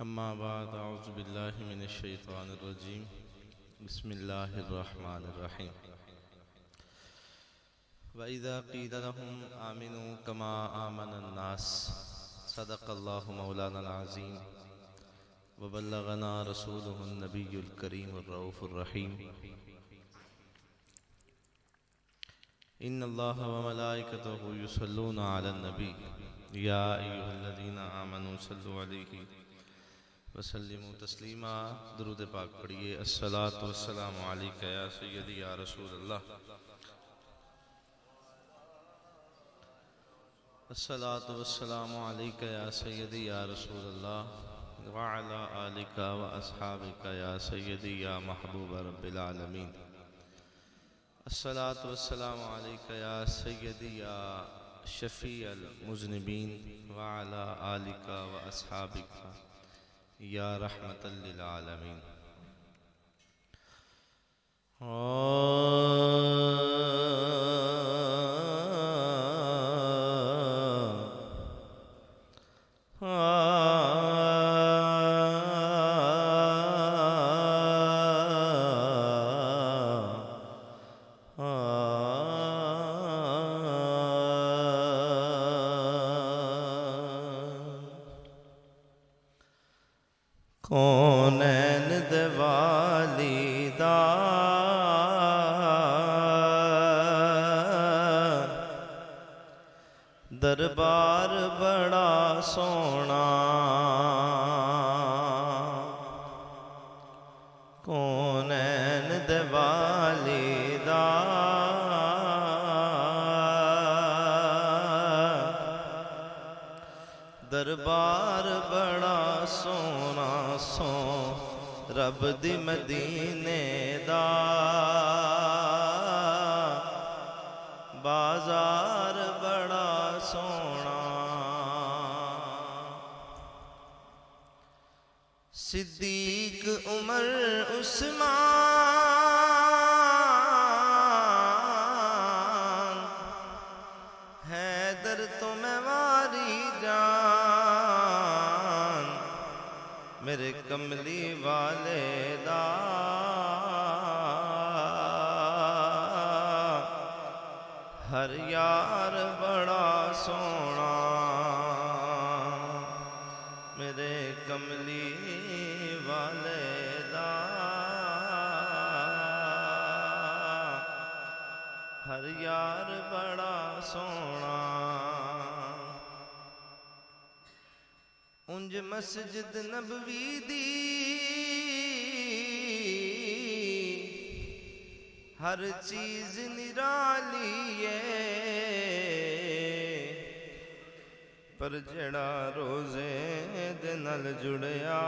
अम्मा बाद अऊज़ु बिल्लाहि मिनश शैतानिर रजीम बिस्मिल्लाहिर रहमानिर रहीम व इज़ा क़ील लहुम आमिनू कमा आमनन नास सदक़ल्लाहु मौलाना अज़ीम व बल्लगना रसूलुहुन नबियुल करीमुर रऊफ़ुर रहीम इन्नल्लाहा व मलाइकतहु युसल्लूना अलन नबी या अय्युहल्लज़ीना आमनू सल्लु अलैहि वसल्लिमु तस्लीमा। दुरूद पाक पढ़िए। अस्सलातु वस्सलामु अलैका या सय्यदी या रसूल अल्लाह। अस्सलातु वस्सलामु अलैका या सय्यदी या रसूल अल्लाह व अला आलिका व अस्हाबिका या सय्यदी या महबूब रब्बिल आलमीन। अस्सलातु वस्सलामु अलैका या सय्यदी या शफ़ीअल मुज़निबीन व अला आलिका व अस्हाबिका या रहमतल लिल आलमीन। कौनैन दे वालिदा दरबार बड़ा सोना, कौनैन दे वालिदा दरबार बड़ा सोना सो रब दी मदीने दा बाजार बड़ा सोना। सिद्दीक उमर उस्मान हैदर तो मैं वारी जान मेरे कमली वाले दा हर यार बड़ा सोना मेरे कमली वाले दा हर यार बड़ा सोना। उंज मस्जिद नबवी दी हर चीज निराली है पर जड़ा रोजे दे नल जुड़या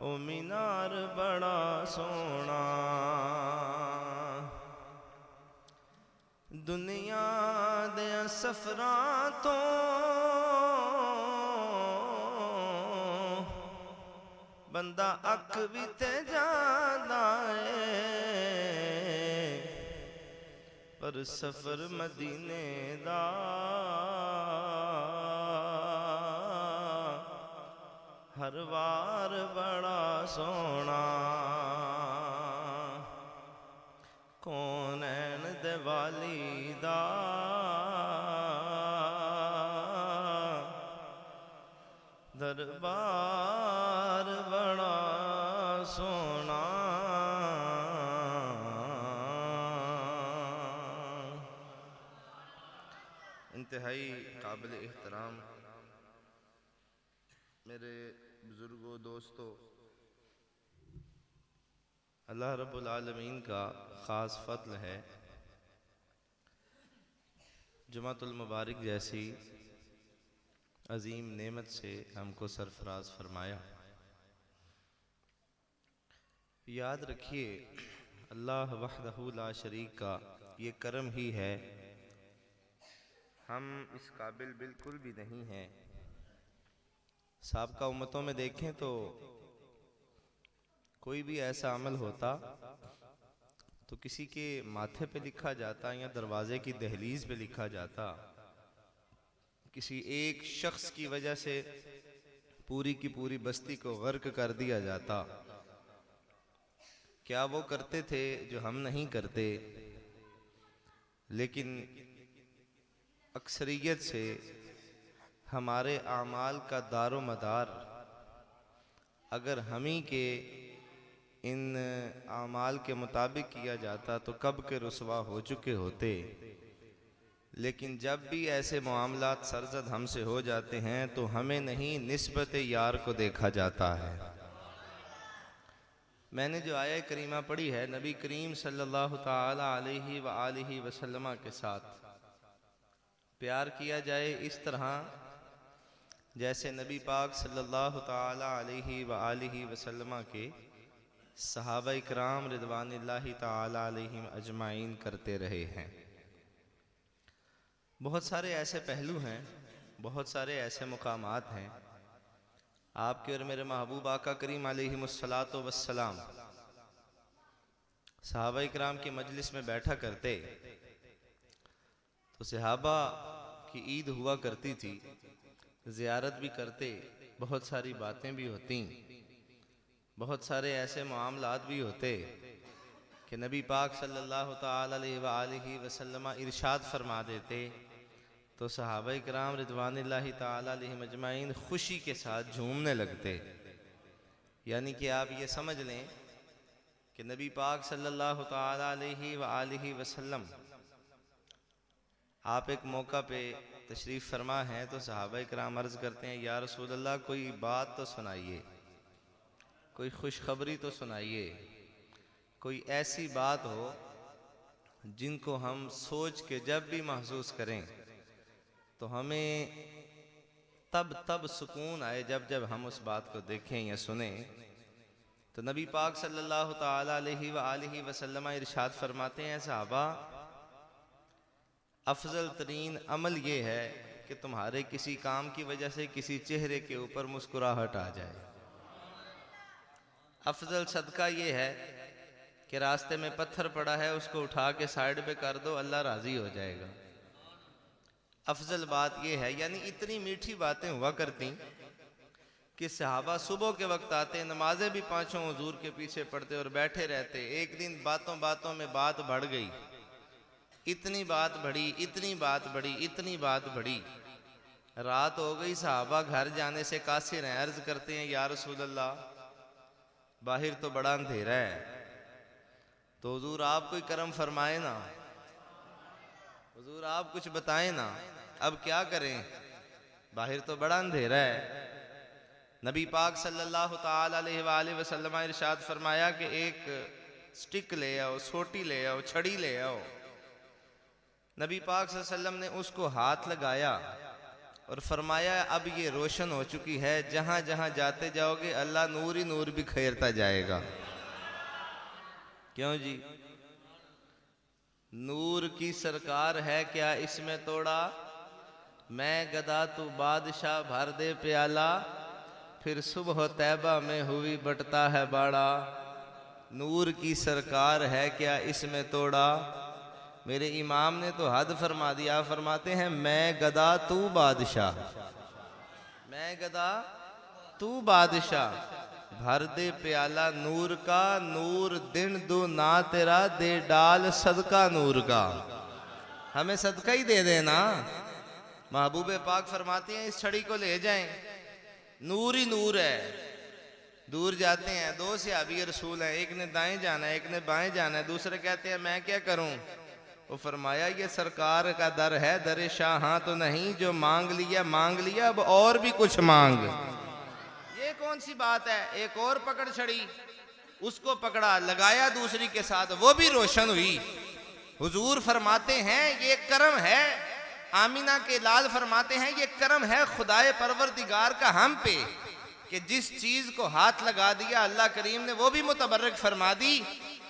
ओ मीनार बड़ा सोना। दुनिया दे सफरां तो बंदा अख भी ते जांदा है पर सफर मदीने दा हर वार बड़ा सोना। कौनैन दे वालिदा दरबार बड़ा सोना। इंतहाई काबिल एहतराम मेरे बुजुर्गों दोस्तों, अल्लाह रब्बुल आलमीन का ख़ास फ़ज़्ल है जुमातुल मुबारक जैसी अजीम नेमत से हमको सरफराज फरमाया। याद रखिए अल्लाह वहदहू ला शरीक का ये करम ही है, हम इस काबिल बिल्कुल भी नहीं हैं। साबका उम्मतों में देखें तो कोई भी ऐसा अमल होता तो किसी के माथे पे लिखा जाता या दरवाजे की दहलीज पे लिखा जाता किसी एक शख्स की वजह से पूरी की पूरी बस्ती को गर्क कर दिया जाता, क्या वो करते थे जो हम नहीं करते? लेकिन अक्सरियत से हमारे आमाल का दारो मदार अगर हम ही के इन आमाल के मुताबिक किया जाता तो कब के रुसवा हो चुके होते। लेकिन जब भी ऐसे मामलात सरजद हमसे हो जाते हैं तो हमें नहीं निस्बत यार को देखा जाता है। मैंने जो आया करीमा पढ़ी है, नबी करीम सल्लल्लाहु ताला अलैहि व आलिहि वसल्लम के साथ प्यार किया जाए इस तरह जैसे नबी पाक सल्लल्लाहु ताला अलैहि व आलिहि वसल्लम के सहाबा इकराम रिदवानुल्लाहि ताला अलैहिम अजमाइन करते रहे हैं। बहुत सारे ऐसे पहलू हैं, बहुत सारे ऐसे मुकामात हैं। आपके और मेरे महबूब आका करीम अलैहिमुस्सलातु वस्सलाम सहाबा इकराम की मजलिस में बैठा करते तो सहाबा की ईद हुआ करती थी, ज़ियारत भी करते, बहुत सारी बातें भी होती, बहुत सारे ऐसे मामलात भी होते कि नबी पाक सल्लल्लाहु ताला अलैहि वसल्लम इरशाद फरमा देते तो सहाबा इकराम रिदवानुल्लाहि ताला अलैहिम अजमाइन खुशी के साथ झूमने लगते। यानी कि आप ये समझ लें कि नबी पाक सल्लल्लाहु ताला अलैहि वसल्लम आप एक मौका पे तशरीफ़ फरमा हैं तो सहाबा इकराम अर्ज़ करते हैं, या रसूल अल्लाह कोई बात तो सुनाइए, कोई खुशखबरी तो सुनाइए, कोई ऐसी बात हो जिनको हम सोच के जब भी महसूस करें तो हमें तब सुकून आए जब जब हम उस बात को देखें या सुने। तो नबी पाक सल्लल्लाहु ताला अलैहि व आलिहि वसल्लम इरशाद फरमाते हैं, सहाबा अफजल तरीन अमल ये है कि तुम्हारे किसी काम की वजह से किसी चेहरे के ऊपर मुस्कुराहट आ जाए। अफजल सदका ये है कि रास्ते में पत्थर पड़ा है उसको उठा के साइड पे कर दो, अल्लाह राजी हो जाएगा। अफजल बात यह है, यानी इतनी मीठी बातें हुआ करती कि सहाबा सुबह के वक्त आते, नमाजें भी पांचों हुजूर के पीछे पढ़ते और बैठे रहते। एक दिन बातों बातों में बात बढ़ गई, इतनी बात बढ़ी, इतनी बात बढ़ी, इतनी बात बढ़ी, रात हो गई। सहाबा घर जाने से कासिर हैं, अर्ज करते हैं, या रसूल अल्लाह बाहर तो बड़ा अंधेरा है, तो हुजूर आप कोई करम फरमाए ना, हुजूर आप कुछ बताएं ना, अब क्या करें, बाहर तो बड़ा अंधेरा है। नबी पाक सल्लल्लाहु ताला अलैहि वसल्लम इरशाद फरमाया कि एक स्टिक ले आओ, सोटी ले आओ, छड़ी ले आओ। नबी पाक सल्लल्लाहु अलैहि वसल्लम ने उसको हाथ लगाया और फरमाया अब ये रोशन हो चुकी है, जहां जहां जाते जाओगे अल्लाह नूर ही नूर बिखेरता जाएगा। क्यों जी, नूर की सरकार है क्या इसमें तोड़ा, मैं गदा तू बादशाह भर दे प्याला, फिर सुबह तैबा में हुई बटता है बाड़ा। नूर की सरकार है क्या इसमें तोड़ा, मेरे इमाम ने तो हद फरमा दिया, फरमाते हैं मैं गदा तू बादशाह, मैं गदा तू बादशाह, भर दे प्याला नूर का, नूर दिन दो ना तेरा, दे डाल सदका नूर का, हमें सदका ही दे देना। महबूब पाक फरमाते हैं इस छड़ी को ले जाएं, नूर ही नूर है। दूर जाते हैं, दो सहाबी रसूल हैं, एक ने दाएं जाना है, एक ने बाएं जाना है, दूसरे कहते हैं मैं क्या करूं, वो फरमाया ये सरकार का दर है, दर शाह तो नहीं, जो मांग लिया अब और भी कुछ मांग। ये कौन सी बात है, एक और पकड़ छड़ी, उसको पकड़ा, लगाया दूसरी के साथ, वो भी रोशन हुई। हुजूर फरमाते हैं ये करम है, आमीना के लाल फरमाते हैं ये करम है खुदाए परवरदिगार का हम पे, कि जिस चीज को हाथ लगा दिया अल्लाह करीम ने वो भी मुतबर्रक फरमा दी।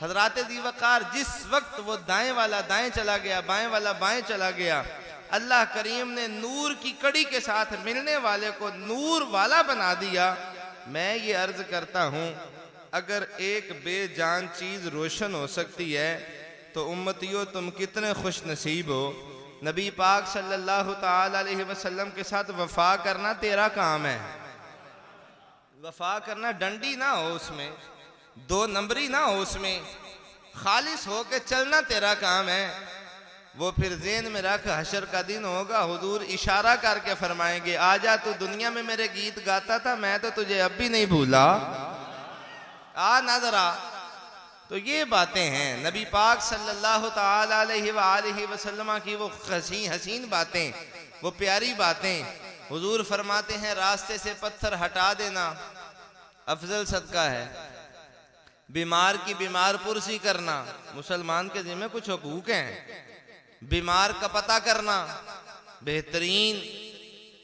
हजरात दीवकार जिस वक्त वो दाएं वाला दाएं चला गया, बाएं वाला बाएं चला गया, अल्लाह करीम ने नूर की कड़ी के साथ मिलने वाले को नूर वाला बना दिया। मैं ये अर्ज करता हूं अगर एक बेजान चीज रोशन हो सकती है तो उम्मतियों तुम कितने खुश नसीब हो नबी पाक सल्लल्लाहु ताला अलैहि वसल्लम के साथ वफा करना तेरा काम है। वफा करना डंडी ना हो उसमें, दो नंबरी ना हो उसमें, खालिस हो के चलना तेरा काम है। वो फिर ज़हन में रख, हशर का दिन होगा, हुजूर इशारा करके फरमाएंगे आजा तू दुनिया में मेरे गीत गाता था, मैं तो तुझे अब भी नहीं भूला, आ ना जरा। तो ये बातें हैं नबी पाक सल्लल्लाहु ताला अलैहि वसल्लम की वो हसीन बातें, वो प्यारी बातें। हुजूर फरमाते हैं रास्ते से पत्थर हटा देना अफजल सदका है, बीमार की बीमार पुरसी करना, मुसलमान के जिम्मे कुछ हुकूक हैं, बीमार का पता करना बेहतरीन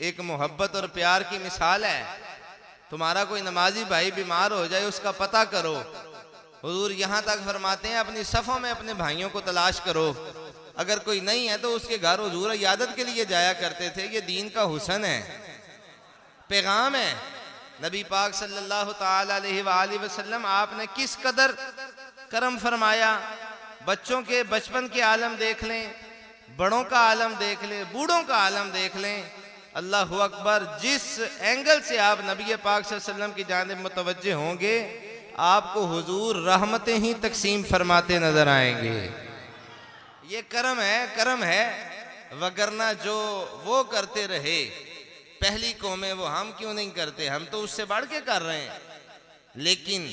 एक मोहब्बत और प्यार की मिसाल है। तुम्हारा कोई नमाजी भाई बीमार हो जाए उसका पता करो। हुजूर यहाँ तक फरमाते हैं अपनी सफ़ों में अपने भाइयों को तलाश करो, अगर कोई नहीं है तो उसके घर हुजूर इयादत के लिए जाया करते थे। ये दीन का हुस्न है, पैगाम है। नबी पाक सल्लल्लाहु ताला अलैहि वसल्लम आपने किस कदर करम फरमाया। बच्चों के बचपन के आलम देख लें, बड़ों का आलम देख लें, बूढ़ों का आलम देख लें। अल्लाहु अकबर, जिस एंगल से आप नबी पाक सल्लल्लाहु अलैहि वसल्लम की जानिब मुतवज्जे होंगे आपको हुजूर रहमतें ही तकसीम फरमाते नजर आएंगे। ये करम है, करम है, वगरना जो वो करते रहे पहली कौमें वो हम क्यों नहीं करते, हम तो उससे बढ़ के कर रहे हैं। लेकिन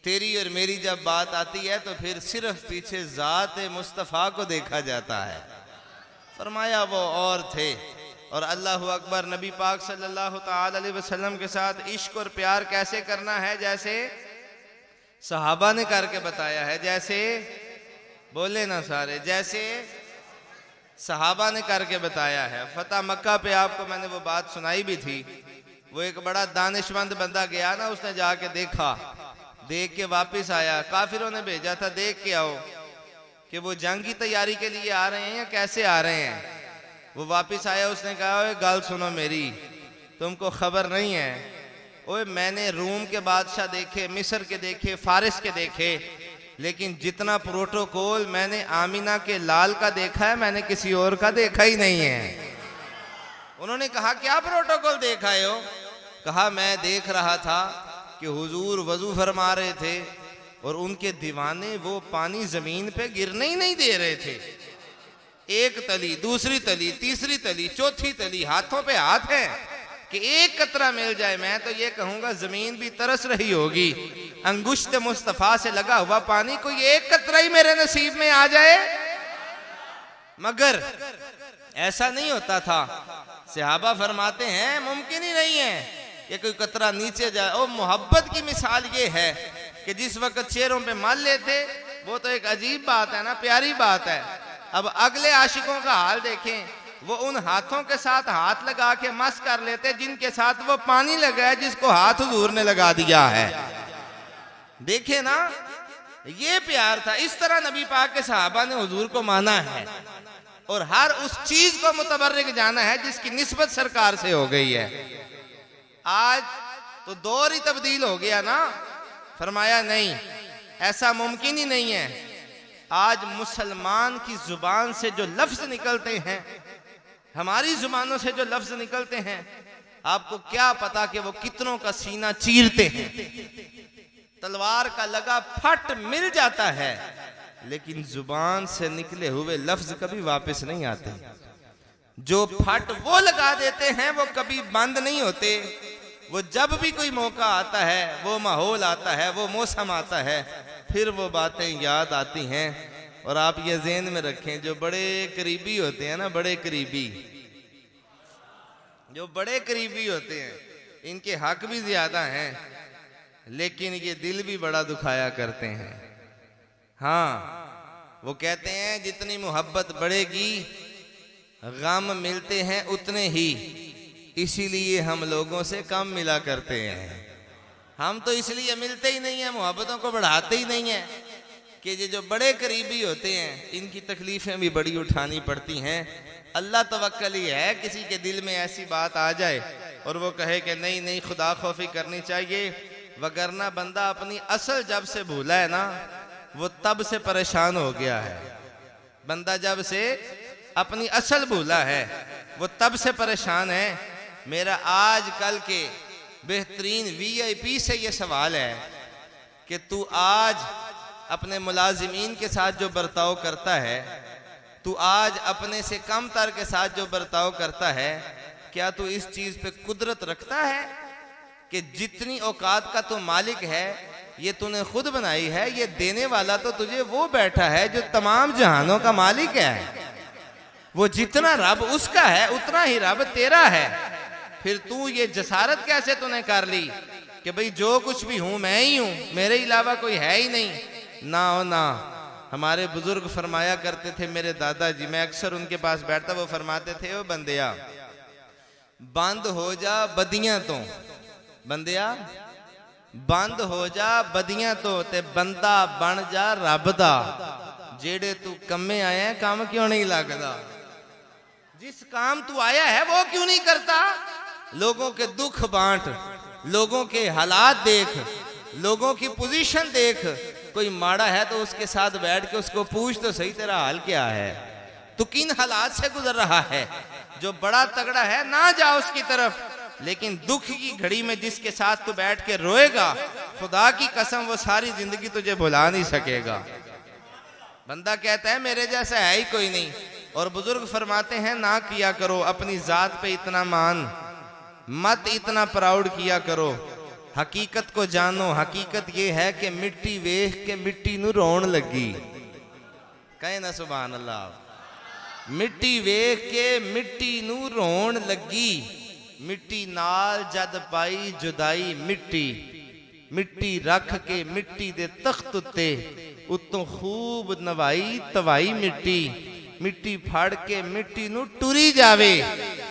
तेरी और मेरी जब बात आती है तो फिर सिर्फ पीछे ज़ात मुस्तफ़ा को देखा जाता है। फरमाया वो और थे, और अल्लाहु अकबर, नबी पाक सल्लल्लाहु ताला अलैहि वसल्लम के साथ इश्क और प्यार कैसे करना है, जैसे सहाबा ने करके बताया है। जैसे बोले ना सारे, जैसे सहाबा ने करके बताया है। फतह मक्का पे आपको मैंने वो बात सुनाई भी थी। वो एक बड़ा दानिशमंद बंदा गया ना, उसने जाके देखा, देख के वापस आया। काफिरों ने भेजा था देख के आओ कि वो जंग की तैयारी के लिए आ रहे हैं या कैसे आ रहे हैं। वो वापस आया, उसने कहा ओए गाल सुनो मेरी, तुमको खबर नहीं है, ओए मैंने रूम के बादशाह देखे, मिस्र के देखे, फारिस के देखे, लेकिन जितना प्रोटोकॉल मैंने आमीना के लाल का देखा है मैंने किसी और का देखा ही नहीं है। उन्होंने कहा क्या प्रोटोकॉल देखा है हो? कहा मैं देख रहा था कि हुजूर वजू फरमा रहे थे और उनके दीवाने वो पानी जमीन पे गिरने ही नहीं दे रहे थे। एक तली, दूसरी तली, तीसरी तली, चौथी तली, हाथों पे हाथ है कि एक कतरा मिल जाए, मैं तो ये कहूंगा जमीन भी तरस रही होगी। अंगुश्त मुस्तफा से लगा हुआ पानी, कोई एक कतरा ही मेरे नसीब में आ जाए। मगर ऐसा नहीं होता था। सहाबा फरमाते हैं मुमकिन ही नहीं है कि कोई कतरा नीचे जाए। और मोहब्बत की मिसाल ये है कि जिस वक्त चेहरों पे मल लेते, वो तो एक अजीब बात है ना, प्यारी बात है। अब अगले आशिकों का हाल देखें, वो उन हाथों के साथ हाथ लगा के मस कर लेते जिनके साथ वो पानी लगा है, जिसको हाथ हुजूर ने लगा दिया है। देखे ना, ये प्यार था। इस तरह नबी पाक के सहाबा ने हुजूर को माना है और हर उस चीज को मुतबर्रिक जाना है जिसकी निस्बत सरकार से हो गई है। आज तो दौर ही तब्दील हो गया ना। फरमाया नहीं, ऐसा मुमकिन ही नहीं है। आज मुसलमान की जुबान से जो लफ्ज निकलते हैं, हमारी जुबानों से जो लफ्ज निकलते हैं, आपको क्या पता कि वो कितनों का सीना चीरते हैं। तलवार का लगा फट मिल जाता है, लेकिन जुबान से निकले हुए लफ्ज कभी वापस नहीं आते। जो फट वो लगा देते हैं वो कभी बंद नहीं होते। वो जब भी कोई मौका आता है, वो माहौल आता है, वो मौसम आता है, फिर वो बातें याद आती हैं। और आप ये ज़हन में रखें, जो बड़े करीबी होते हैं ना, बड़े करीबी, जो बड़े करीबी होते हैं, इनके हक भी ज्यादा हैं, लेकिन ये दिल भी बड़ा दुखाया करते हैं। हाँ, वो कहते हैं जितनी मोहब्बत बढ़ेगी गम मिलते हैं उतने ही, इसीलिए हम लोगों से कम मिला करते हैं। हम तो इसलिए मिलते ही नहीं है, मोहब्बतों को बढ़ाते ही नहीं है कि ये जो बड़े करीबी होते हैं इनकी तकलीफें भी बड़ी उठानी पड़ती हैं। अल्लाह तवक्कल ही है, किसी के दिल में ऐसी बात आ जाए और वो कहे कि नहीं नहीं खुदा खौफी करनी चाहिए, वगरना बंदा अपनी असल जब से भूला है ना, वो तब से परेशान हो गया है। बंदा जब से अपनी असल भूला है, वो तब से परेशान है। मेरा आज कल के बेहतरीन VIP से ये सवाल है कि तू आज अपने मुलाजिमीन के साथ जो बर्ताव करता है, तू आज अपने से कम तर के साथ जो बर्ताव करता है, क्या तू इस चीज पे कुदरत रखता है कि जितनी औकात का तू मालिक है ये तूने खुद बनाई है, ये देने वाला तो तुझे वो बैठा है जो तमाम जहानों का मालिक है। वो जितना रब उसका है उतना ही रब तेरा है। फिर तू ये जसारत कैसे तूने कर ली कि भाई जो कुछ भी हूं मैं ही हूं, मेरे अलावा कोई है ही नहीं। ना हो ना, हमारे बुजुर्ग फरमाया करते थे, मेरे दादाजी, मैं अक्सर उनके पास बैठता, वो फरमाते थे, ओ बंदिया बंद हो जा बदियां तो, बंदिया बंद हो जा बदियां तो ते बंदा बन जा रब दा। जेड़े तू कम्मे आया काम क्यों नहीं लगदा? जिस काम तू आया है वो क्यों नहीं करता? लोगों के दुख बांट, लोगों के हालात देख, लोगों की पोजीशन देख। कोई माड़ा है तो उसके साथ बैठ के उसको पूछ तो सही, तेरा हाल क्या है, तू किन हालात से गुजर रहा है। जो बड़ा तगड़ा है ना जा उसकी तरफ, लेकिन दुख की घड़ी में जिसके साथ तू बैठ के रोएगा, खुदा की कसम वो सारी जिंदगी तुझे भुला नहीं सकेगा। बंदा कहता है मेरे जैसा है ही कोई नहीं, और बुजुर्ग फरमाते हैं ना किया करो अपनी जात पे इतना मान, मत इतना प्राउड किया करो। हकीकत को जानो, हकीकत ये है कि मिट्टी वेख के मिट्टी नू रोन लगी। कहे ना सुभान अल्लाह। मिट्टी वेख के मिट्टी नू रोन लगी। मिट्टी नाल जद पाई जुदाई मिट्टी, मिट्टी रख के मिट्टी दे तख्त उत्ते, उत्तों खूब नवाई तवाई मिट्टी। मिट्टी फाड़ के मिट्टी नू टुरी जावे,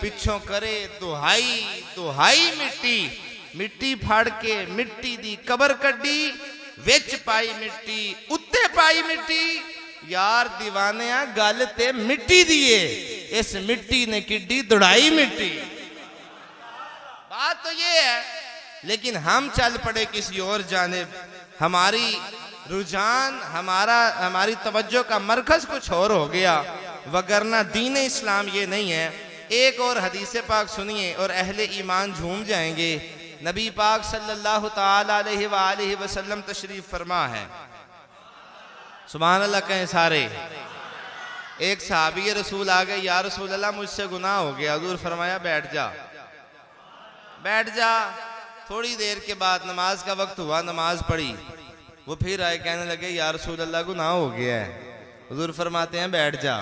पिछों करे दुहाई दुहाई मिट्टी। मिट्टी फाड़ के मिट्टी दी कबर कड्डी, विच पाई मिट्टी उत्ते पाई मिट्टी। यार दीवानिया गल ते मिट्टी दिए, इस मिट्टी ने किड्डी दुड़ाई मिट्टी। बात तो ये है, लेकिन हम चल पड़े किसी और जानिब। हमारी रुझान, हमारी तवज्जो का मरकज कुछ और हो गया, वगरना दीन इस्लाम ये नहीं है। एक और हदीस पाक सुनिए और अहले ईमान झूम जाएंगे। नबी पाक सल्लल्लाहु ताला अलैहि वसल्लम तशरीफ फरमा है। सुभान अल्लाह कहें सारे। एक सहाबी रसूल आ गए, या रसूल अल्लाह मुझसे गुनाह हो गया। हुजूर फरमाया बैठ जा, बैठ जा। थोड़ी देर के बाद नमाज का वक्त हुआ, नमाज पढ़ी, वो फिर आए, कहने लगे या रसूल अल्लाह गुनाह हो गया है। हुजूर फरमाते हैं बैठ जा।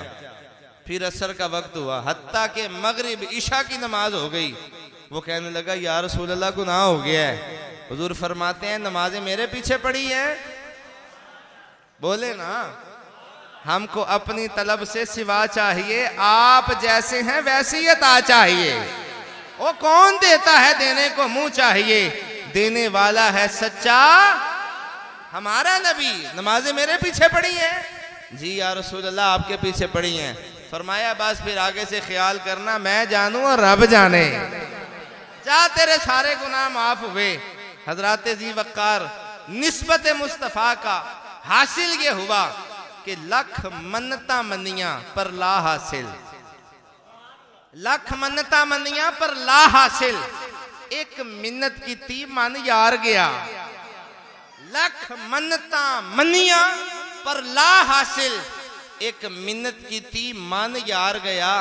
फिर असर का वक्त हुआ, हत्ता के मगरिब ईशा की नमाज हो गई। वो कहने लगा या रसूल अल्लाह गुनाह हो गया है। हुजूर फरमाते हैं नमाजें मेरे पीछे पड़ी हैं। बोले ना, हमको अपनी तलब से सिवा चाहिए, आप जैसे हैं वैसी अता चाहिए। वो कौन देता है, देने को मुंह चाहिए, देने वाला है सच्चा हमारा नबी। नमाजें मेरे पीछे पड़ी हैं। जी या रसूल अल्लाह आपके पीछे पड़ी हैं। फरमाया बस फिर आगे से ख्याल करना, मैं जानूं और रब जाने। जा तेरे सारे गुनाह माफ हुए। हजरत जी वक्कार निस्बत मुस्तफ़ा का हासिल ये हुआ कि लख मन्नता मनिया पर ला हासिल, लख मन्नता मनिया पर ला हासिल। एक मिन्नत की थी मन यार गया, लख मन्नता मनिया पर ला हासिल। एक मिन्नत की थी मन यार गया।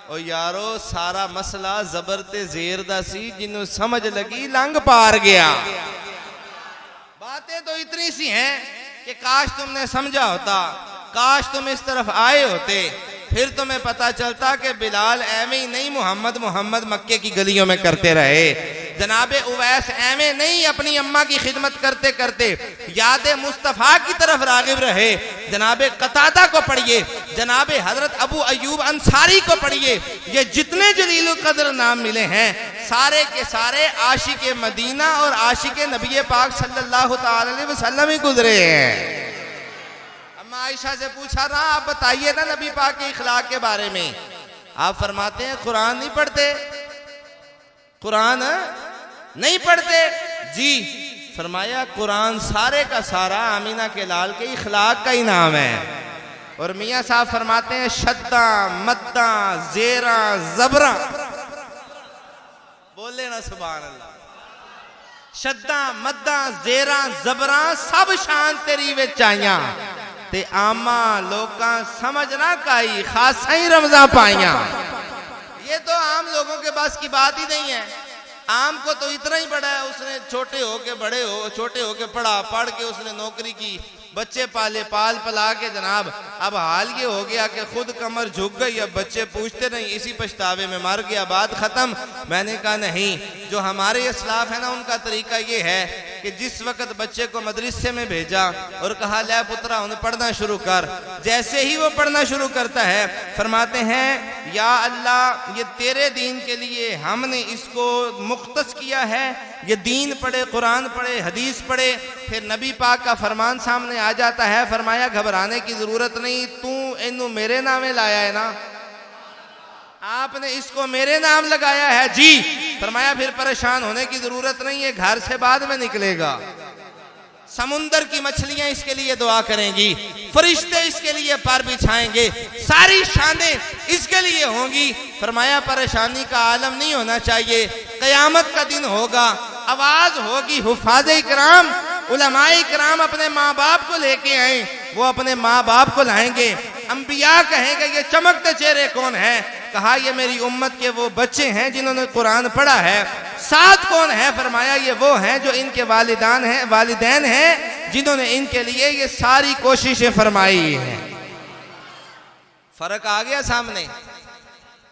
और यारो सारा मसला जबर ते जेर दा सी, जिन्हों समझ लगी लंग पार गया। बातें तो इतनी सी हैं कि काश तुमने समझा होता, काश तुम इस तरफ आए होते, फिर तुम्हें पता चलता कि बिलाल एवं ही नहीं मोहम्मद मोहम्मद मक्के की गलियों में करते रहे। जनाबे उवैस एवं नहीं अपनी अम्मा की खिदमत करते करते यादे मुस्तफ़ा की तरफ रागिब रहे। जनाबे कतादा को पढ़िए, जनाबे हजरत अबू अयूब अंसारी को पढ़िए। ये जितने जलील कदर नाम मिले हैं सारे के सारे आशिक मदीना और आशिक नबी पाक सल्लल्लाहु अलैहि वसल्लम ही गुजरे हैं। आयशा से पूछा ना, आप बताइए ना नबी पाक के इखलाक के बारे में। आप फरमाते हैं कुरान नहीं पढ़ते, कुरान नहीं पढ़ते। जी फरमाया कुरान सारे का सारा आमीना के लाल के इखलाक का ही नाम है। और मियाँ साहब फरमाते हैं शद्दा मद्दा जेरा जबरा, बोले ना सुभान अल्लाह। शद्दा मद्दा जेरा जबरा सब शान तेरी विच आईयां ते आमा लोकां समझ ना काई खासा ही रमजा पाइयां। ये तो आम लोगों के पास की बात ही नहीं है। आम को तो इतना ही बड़ा है, उसने छोटे हो के बड़े हो, छोटे हो के पढ़ा, पढ़ के उसने नौकरी की, बच्चे पाले, पाल पला के जनाब अब हाल ये हो गया कि खुद कमर झुक गई, अब बच्चे पूछते नहीं, इसी पछतावे में मर गया, बात खत्म। मैंने कहा नहीं, जो हमारे इस्लाफ है ना उनका तरीका ये है कि जिस वक्त बच्चे को मदरसे में भेजा और कहा ले पुत्रा उन्हें पढ़ना शुरू कर, जैसे ही वो पढ़ना शुरू करता है फरमाते हैं या अल्लाह ये तेरे दीन के लिए हमने इसको मुख्तस किया है, ये दीन पढ़े, कुरान पढ़े, हदीस पढ़े। फिर नबी पाक का फरमान सामने आ जाता है, फरमाया घबराने की जरूरत नहीं, तू इन्हू मेरे नामे लाया है ना, आपने इसको मेरे नाम लगाया है जी। फरमाया फिर परेशान होने की जरूरत नहीं है, घर से बाद में निकलेगा। समुंदर की मछलियां इसके लिए दुआ करेंगी, फरिश्ते इसके लिए पर बिछाएंगे, सारी शानें इसके लिए होंगी। फरमाया परेशानी का आलम नहीं होना चाहिए, कयामत का दिन होगा, आवाज होगी, हुफाज़े इकराम उलमाए इकराम अपने माँ बाप को लेके आए, वो अपने माँ बाप को लाएंगे, अंबिया कहेंगे ये चमकते चेहरे कौन है, कहा ये मेरी उम्मत के वो बच्चे हैं जिन्होंने कुरान पढ़ा है। साथ कौन है, फरमाया ये वो हैं जो इनके वालिदैन हैं जिन्होंने इनके लिए ये सारी कोशिशें फरमाई हैं। फर्क आ गया सामने।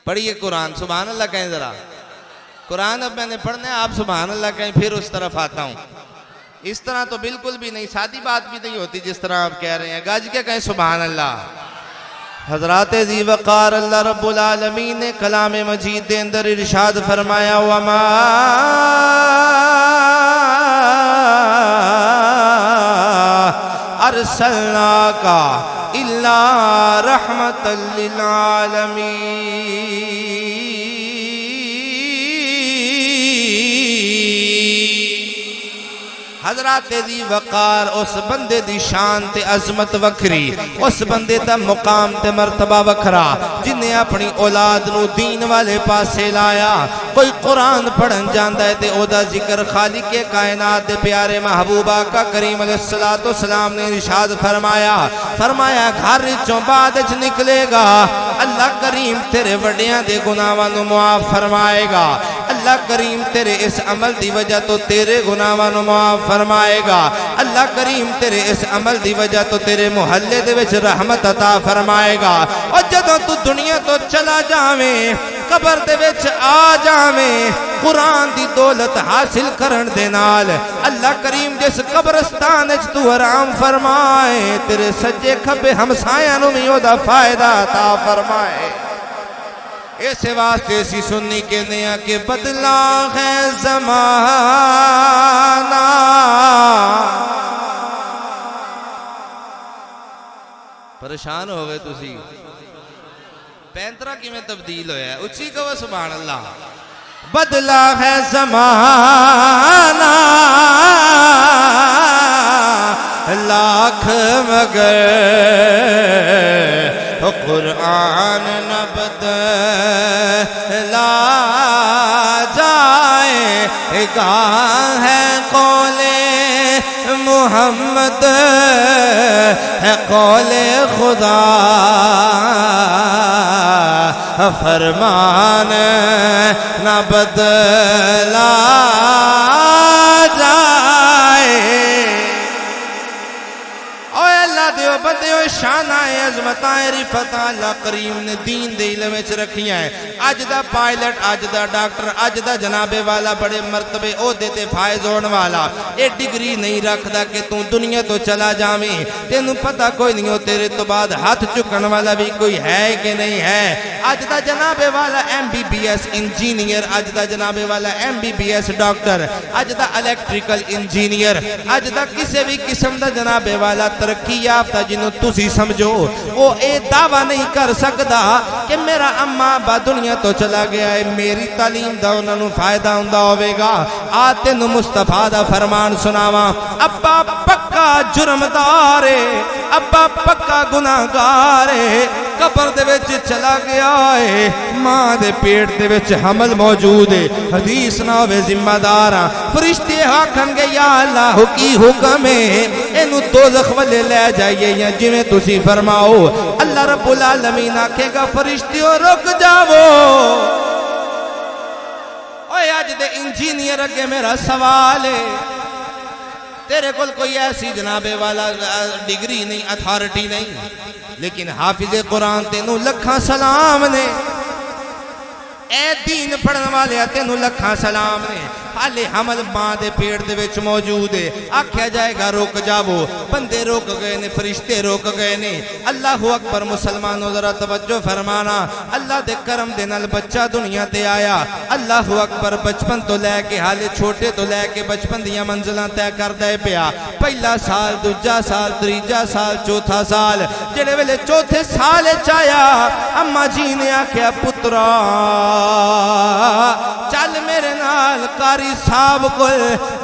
पढ़िए कुरान, सुभान अल्लाह कहें जरा। कुरान अब मैंने पढ़ना है, आप सुभान अल्लाह कहें, फिर उस तरफ आता हूं। इस तरह तो बिल्कुल भी नहीं, सादी बात भी नहीं होती जिस तरह आप कह रहे हैं, गाज के कहें सुभान अल्लाह। हजरात ज़ी वक़ार अल्लाह रब्बुल आलमीन ने कलाम मजीद के अंदर इरशाद फरमाया वमा अरसलनाका इल्ला रहमतल लिल आलमीन। हजरात ज़ी वक़ार उस बंदे दी शान ते अजमत वखरी, उस बंदे दा मुकाम ते मर्तबा वखरा जिन्हें अपनी औलाद नू दीन वाले पासे लाया। कोई कुरान पढ़न जाता है ते ओदा जिक्र खालिक के कायनात दे प्यारे महबूबा का करीम अलैहिस्सलातु वस्सलाम ने इरशाद फरमाया, फरमाया घर चों बाद च निकलेगा, अल्लाह करीम तेरे वड्डियां दे गुनाहां नू मुआफ फरमाएगा, अल्लाह करीम तेरे इस अमल दी वजह तो तेरे गुनाहां नू मुआफ फरमाएगा, अल्लाह करीम तेरे इस अमल दी वजह तो तेरे मुहल्ले दे विच रहमत अता फरमाएगा। और जदों तू दुनिया तो चला जावे, कबर दे विच आ जावे, कुरान दी दौलत हासिल करन दे नाल अल्लाह करीम जिस कब्रस्तान विच तू आराम फरमाए, तेरे सज्जे खब्बे हमसायां नू भी ओदा फायदा अता फरमाए। इस वास्ते असी सुन्नी कहते हैं कि बदला है ज़माना, परेशान हो गए तुसी, पैंतरा किवें तब्दील होया, उच्ची कहो सुभान अल्लाह। बदला है ज़माना लाख मगर कुरान न बदला जाएगा, है कौले मोहम्मद है कौले खुदा, फरमान न बदला जाए। बंदे शानाए अजमताए रिफता अल्लाह करीम ने दीन दे इल्म विच रखियां है। अज दा पायलट, अज दा डॉक्टर, अज दा जनाबे वाला बड़े मरतबे ओहदे ते फायज होने वाला ये डिग्री नहीं रखदा कि तू दुनिया तो चला जावें, तेनू पता कोई नहीं हो तेरे तो बाद हाथ चुकन वाला भी कोई है कि नहीं है। अज दा जनाबे वाला MBBS इंजीनियर, अज दा जनाबे वाला MBBS डॉक्टर, अज दा इलैक्ट्रिकल इंजीनियर, अज दा किसी भी किस्म दा जनाबे वाला तरक्की याफ्ता जिन्हों तुसी समझो, वो ये दावा नहीं कर सकता कि मेरा अम्मा अब्बा दुनिया दुनिया तो चला गया है, मेरी तालीम दा उन्होंने फायदा हुंदा होवेगा। आ तेनू मुस्तफा दा फरमान सुनावा, अब्बा पक्का जुर्मदार है, अब्बा पक्का गुनाहगार है, कब्र दे विच चला गया है, मां दे पेट दे विच हमल मौजूद है, हदीस ना होवे जिम्मेदार आ। फरिश्ते आखणगे या अल्लाह की हुक्म है, इनू दोज़ख वाले ले जाइए या जिवें तुसी फरमाओ। अल्लाह रब्बुल आलमीन आखेगा फरिश्तियों रुक जाओ। ओए अज दे इंजीनियर अगे मेरा सवाल है, तेरे कोल कोई ऐसी जनाबे वाला डिग्री नहीं, अथॉरिटी नहीं, लेकिन हाफिज़े कुरान तेनू लखा सलाम ने, ए दीन पढ़न वाले तेनू लखा सलाम ने। हाले हमल मां दे पेट दे विच मौजूद है, आख्या जाएगा रुक जाओ। बंदे रुक गए ने, फरिश्ते रुक गए ने। अल्लाह अकबर मुसलमानों जरा तवज्जो फरमाना, अल्लाह दे करम दे नाल बच्चा दुनिया ते आया। अल्लाह अकबर बचपन तो लैके हाले छोटे तो लैके बचपन दियां मंजिलां तय करदा पिया। पहला साल, दूजा साल, तीजा साल, चौथा साल। जेड़े वेले चौथे साल च आया, अम्मा जी ने आख्या पुत्रा चल मेरे नाल कारी साहब को।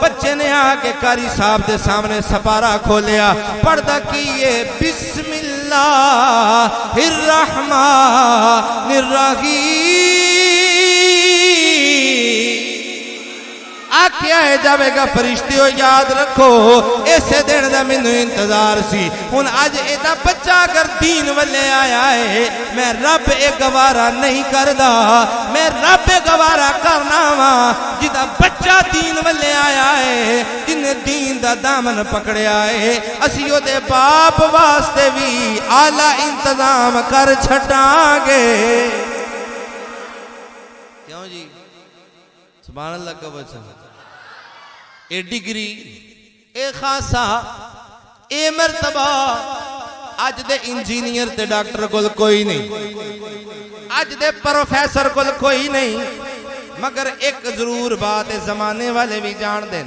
बच्चे ने आके कारी साहब के सामने सपारा खोलिया, पढ़दा की ये बिस्मिल्लाहिर्रहमानिर्रहीम। आख्या है जाएगा फरिश्तियों याद रखो, इसे दिन का मैनू इंतजार सी। हुण अज एदा बच्चा अगर दीन वाले आया है, मैं रब ए गवारा नहीं करदा, मैं रब ए गवारा करना वा जिदा बच्चा दीन वाले आया है, जिन्हें दीन दा दामन पकड़िया है। असी ओदे बाप वास्ते भी आला इंतजाम कर छटांगे। क्यों जी? सुभान अल्लाह का वचन। ए डिग्री, ए खासा, ए मर्तबा अज दे इंजीनियर ते डॉक्टर कोल कोई नहीं, अज दे प्रोफेसर कोल कोई नहीं। मगर एक जरूर बात है जमाने वाले भी जान दें,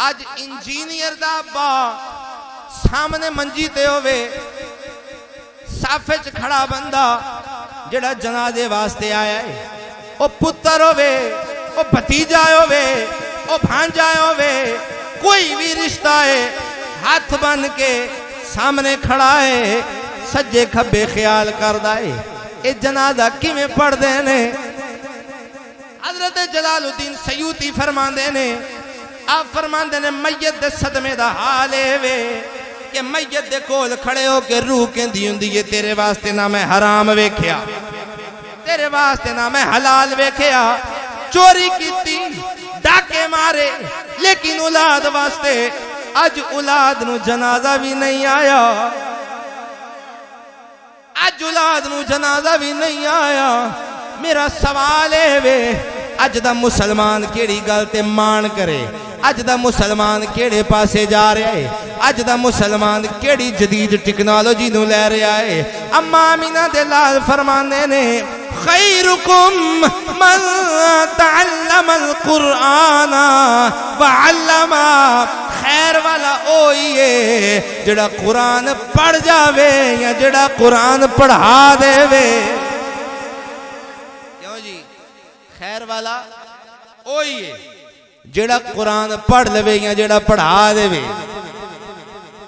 अज इंजीनियर दा अब्बा सामने मंजी ते होवे, साफे च खड़ा बंदा जेड़ा जनाजे वास्ते आया है, ओ पुत्र होवे, ओ भतीजा होवे, ओ भांजा होवे, कोई भी रिश्ता है, हाथ बन के सामने खड़ा है, सज्जे खब्बे ख्याल करदा है। ये जनाजा किवें पढ़दे ने? हजरत जलालुद्दीन सयूती फरमांदे ने, आप फरमांदे ने मैयत दे सदमे दा हाल वे कि मैयत दे कोल खड़े हो के रूह कहंदी हुंदी है तेरे वास्ते ना मैं हराम वेख्या, तेरे वास्ते ना मैं हलाल वेख्या, चोरी कीती, डाके मारे, लेकिन औलाद वास्ते अज औलाद नू जनाजा भी नहीं आया, अज औलाद नू जनाजा भी नहीं आया। मेरा सवाल है वे, अज दा मुसलमान केड़ी गल ते मान करे? अज दा मुसलमान केड़े पासे जा रहा है? अज दा मुसलमान केड़ी जदीद टेक्नोलॉजी नू ले रहा है? अम्मा अमीना दे लाल फरमाने ने खैरुकुम मन तअल्लमल कुरआना व अल्लमा। खैर वाला ओही है जेड़ा कुरान पढ़ जावे या जेड़ा कुरान पढ़ा देवे। क्यों जी? खैर वाला ओही है जेड़ा कुरान पढ़ लवे या जेड़ा पढ़ा देवे।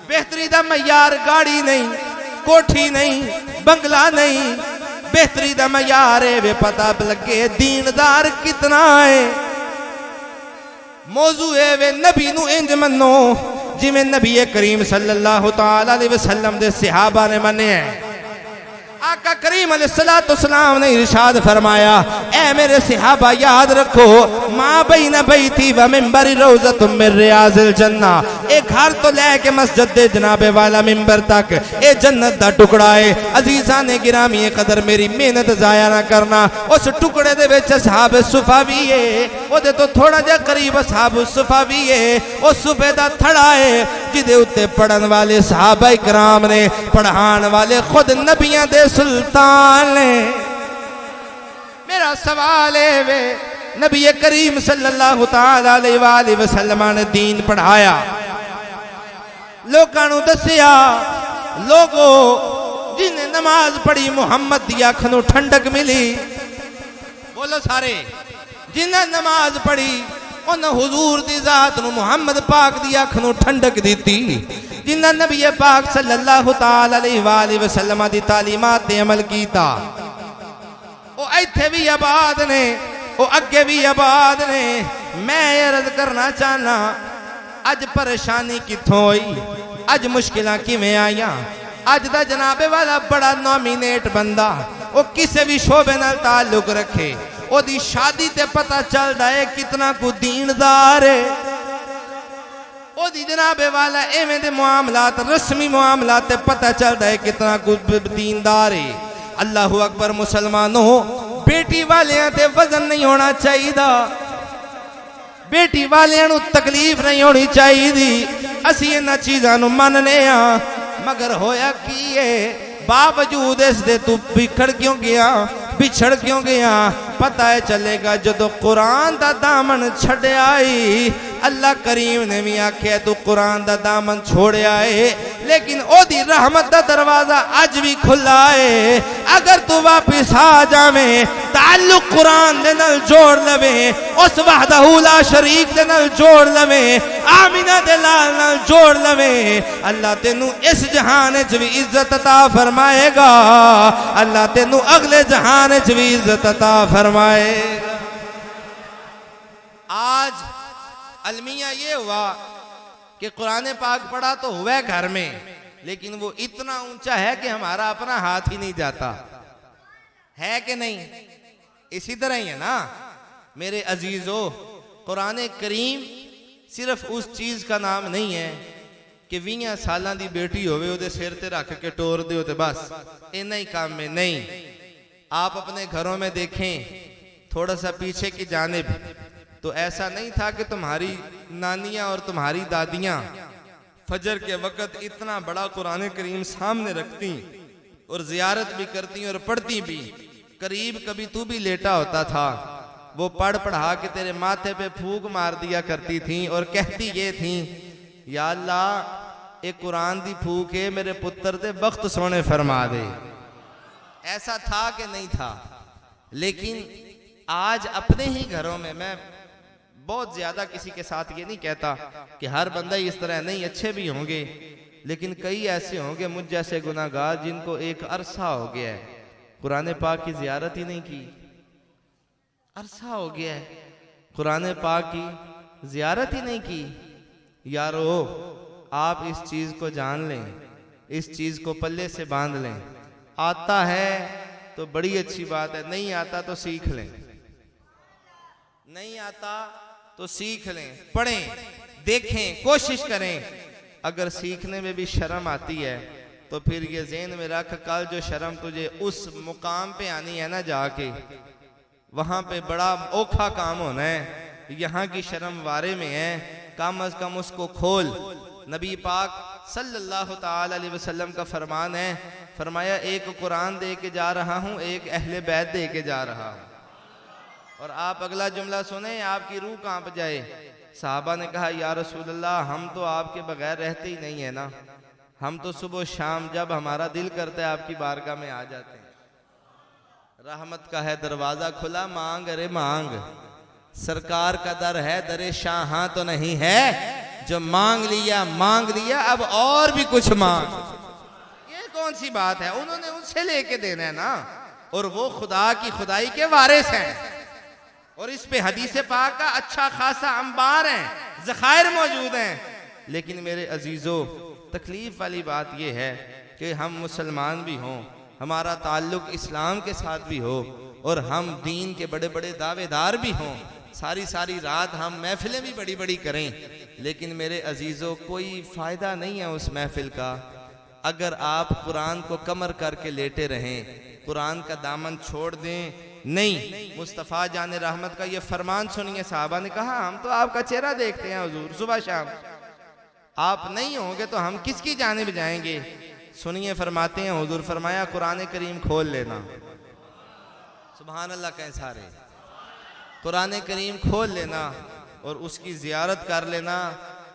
बेहतरी दा मयार गाड़ी नहीं, कोठी नहीं, बंगला नहीं, बेहतरी दा मयार है वे पता लगे दीनदार कितना है। मौजू है वे नबी नू इंज मनो जिवें नबी करीम सल्लल्लाहु तआला अलैहि वसल्लम दे सहाबा ने मने है। आका करीम अलैहिस्सलाम ने इरशाद फरमाया, ऐ मेरे सहाबा याद रखो, माँ बैन बैती व मिंबर रौज़तुम मिन रियाज़िल जन्ना। एक घर तो लेके मस्जिद दे जनाबे वाला मिंबर तक ए जन्नत दा टुकड़ा है। अजीज़ा ने गिरामी कदर मेरी मेहनत जाया ना करना। उस टुकड़े दे विच असहाब सुफा भी है, ओदे तो थोड़ा जा करीब असहाब सुफा भी है। उस सुफे दा थड़ा है जिदे उत्ते पढ़न वाले सहाबा इकराम ने, पढ़ान वाले खुद नबियां दे सुल्तान ने। मेरा सवाल है वे, नबी करीम सल्लल्लाहु तआला अलैहि वसल्लम ने दीन पढ़ाया, लोकां नू दसिया। लोगो जिन्हें नमाज पढ़ी मुहम्मद दी अख नू ठंडक मिली, बोलो सारे जिन्हें नमाज पढ़ी उन्हें हुजूर दी जात नू मुहम्मद पाक दी अख नू ठंडक दी जिन्हें नबी पाक सल्लल्लाहु ताला अलैहि वसल्लम दी तालीमात ते अमल कीता वो इत्थे भी आबाद ने वो अगे भी आबाद ने। मैं अर्ज करना चाहना अज परेशानी कित्थों होई अज मुश्किलां किवें आईयां। अज दा जनाबे वाला बड़ा नॉमिनेट बंदा वो किसी भी शोबे नाल ताल्लुक रखे ओदी शादी ते पता चलदा है कितना को दीनदार है। ओदी जनाबे वाला एवें दे मामलात रस्मी मामलात ते पता चलदा है कितना को दीनदार है। अल्लाहु अकबर। मुसलमानों बेटी वालियां ते वजन नहीं होना चाहिए, बेटी वालियां नू तकलीफ नहीं होनी चाहिए। असी इन्हां चीज़ां नू मनने आ मगर होया की है बावजूद इस दे तू बिखड़ क्यों गया बिछड़ क्यों गया। पता है चलेगा जदों कुरान दा दामन छड़ आई। अल्लाह करीम ने भी आख्या तू कुरान दा दामन छोड़िया है लेकिन ओदी रहमत दा दरवाजा अज भी खुला है। अगर तू वापिस आ जावे ताल्लुक कुरान दे नाल जोड़ लवे उस वहदहू ला शरीक दे नाल जोड़ लवे आमिना दे लाल नाल जोड़ लवे अल्लाह तेनू इस जहान च भी इज्जत अता फरमाएगा। अल्लाह तेनू अगले जहान च भी इज्जत अता फरमाएगा। आज अलमिया ये हुआ कि कुरान पाक पढ़ा तो हुआ घर में लेकिन वो इतना ऊंचा है कि हमारा अपना हाथ ही नहीं जाता है कि नहीं। इसी तरह ही है ना मेरे अजीजों। कुरान करीम सिर्फ उस चीज का नाम नहीं है कि 20 साल की बेटी होवे उहदे सिर ते रख के टोर दो तो बस इन्ना ही काम में नहीं। आप अपने घरों में देखें थोड़ा सा पीछे की जानिब तो ऐसा नहीं था कि तुम्हारी नानियां और तुम्हारी दादियां फजर के वक़्त इतना बड़ा कुरान करीम सामने रखती और जियारत भी करती और पढ़ती भी। करीब कभी तू भी लेटा होता था वो पढ़ पढ़ा के तेरे माथे पे फूक मार दिया करती थी और कहती ये थी या अल्लाह एक कुरान दी फूक है मेरे पुत्र दे वक्त सोने फरमा दे। ऐसा था कि नहीं था। लेकिन आज अपने ही घरों में मैं बहुत ज्यादा किसी के साथ ये नहीं कहता कि हर बंदा इस तरह नहीं, अच्छे भी होंगे लेकिन कई ऐसे होंगे मुझ जैसे गुनाहगार जिनको एक अरसा हो गया है कुरान पाक की जियारत ही नहीं की। अरसा हो गया है कुरान पाक की जियारत ही नहीं की। यारो आप इस चीज को जान लें, इस चीज को पल्ले से बांध लें। आता है तो बड़ी अच्छी बात है, नहीं आता तो सीख लें, नहीं आता तो सीख लें, पढ़ें, देखें, कोशिश करें। अगर सीखने में भी शर्म आती है तो फिर ये ज़हन में रख कल जो शर्म तुझे उस मुकाम पे आनी है ना जाके वहां पे बड़ा औखा काम होना है। यहाँ की शर्म वारे में है, कम अज कम उसको खोल। नबी पाक सल्लल्लाहु ताला अलैहि वसल्लम का फरमान है, फरमाया एक कुरान दे के जा रहा हूँ एक अहले बैत दे के जा रहा हूँ। और आप अगला जुमला सुने आपकी रूह कांप जाए। साहबा ने कहा या रसूल अल्लाह हम तो आपके बगैर रहते ही नहीं है ना, हम तो सुबह शाम जब हमारा दिल करता है आपकी बारगाह में आ जाते हैं। रहमत का है दरवाजा खुला, मांग अरे मांग, सरकार का दर है दरे शाह तो नहीं है, जो मांग लिया अब और भी कुछ मांग। ये कौन सी बात है, उन्होंने उनसे लेके देना है ना, और वो खुदा की खुदाई के वारिस हैं। और इस पे हदीस पाक का अच्छा खासा अंबार है, ज़खायर मौजूद हैं। लेकिन मेरे अजीजों तकलीफ वाली बात यह है कि हम मुसलमान भी हों, हमारा ताल्लुक इस्लाम के साथ भी हो और हम दीन के बड़े बड़े दावेदार भी हों, सारी सारी रात हम महफिलें भी बड़ी बड़ी करें, लेकिन मेरे अजीजों कोई फ़ायदा नहीं है उस महफिल का अगर आप कुरान को कमर करके लेटे रहें, कुरान का दामन छोड़ दें। नहीं, मुस्तफ़ा जाने रहमत का ये फरमान सुनिए। साहबा ने कहा हम तो आपका चेहरा देखते हैं हुजूर सुबह शाम, आप नहीं होंगे तो हम किसकी जानिब जाएंगे। सुनिए फरमाते हैं हुजूर, फरमाया कुरान करीम खोल लेना। सुभान अल्लाह कहें सारे, कुरान करीम खोल लेना और उसकी जियारत कर लेना।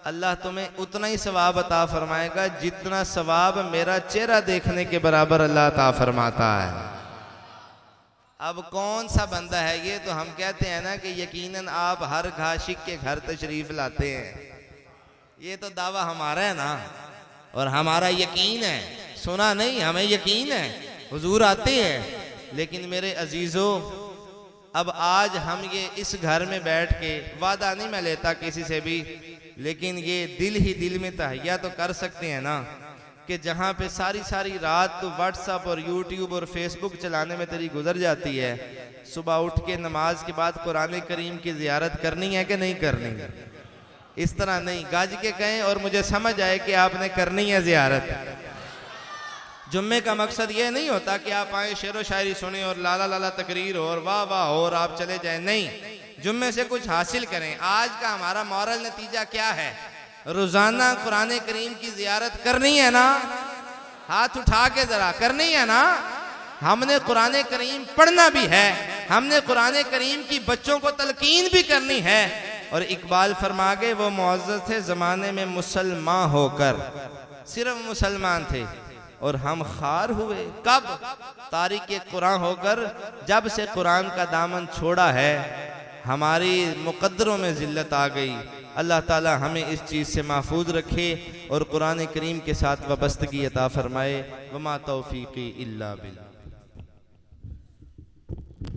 अल्लाह तुम्हें उतना ही सवाब अता फरमाएगा जितना सवाब मेरा चेहरा देखने के बराबर अल्लाह अता फरमाता है। अब कौन सा बंदा है ये? तो हम कहते हैं ना कि यकीनन आप हर घाशिक के घर तशरीफ लाते हैं। ये तो दावा हमारा है ना, और हमारा यकीन है, सुना नहीं, हमें यकीन है हुजूर आते हैं। लेकिन मेरे अजीजों, अब आज हम ये इस घर में बैठ के, वादा नहीं मैं लेता किसी से भी, लेकिन ये दिल ही दिल में तहैया तो कर सकते हैं ना कि जहाँ पे सारी सारी रात तो व्हाट्सअप और यूट्यूब और फेसबुक चलाने में तेरी गुजर जाती है, सुबह उठ के नमाज के बाद कुरान करीम की ज़ियारत करनी है कि नहीं करनी है? इस तरह नहीं, गाज के कहें और मुझे समझ आए कि आपने करनी है ज़ियारत। जुम्मे का मकसद ये नहीं होता कि आप आए शेरो शायरी सुने और लाला लाला तकरीर हो और वाह वाह हो और आप चले जाएं, नहीं, जुम्मे से कुछ हासिल करें। आज का हमारा मॉरल नतीजा क्या है? रोजाना कुरान करीम की ज़ियारत करनी है ना? हाथ उठा के जरा, करनी है ना? हमने कुरान करीम पढ़ना भी है, हमने कुरान करीम की बच्चों को तलकीन भी करनी है। और इकबाल फरमा गए, वो मुअज़्ज़ज़ थे ज़माने में मुसलमान होकर, सिर्फ मुसलमान थे, और हम खार हुए कब? तारिक कुरान होकर। जब से कुरान का दामन छोड़ा है, हमारी मुकद्दरों में ज़िल्लत आ गई। अल्लाह ताला हमें इस चीज़ से महफूज रखे और कुरान करीम के साथ वाबस्तगी अता फरमाए। वमा तौफीक़ी इल्ला बिल्लाह।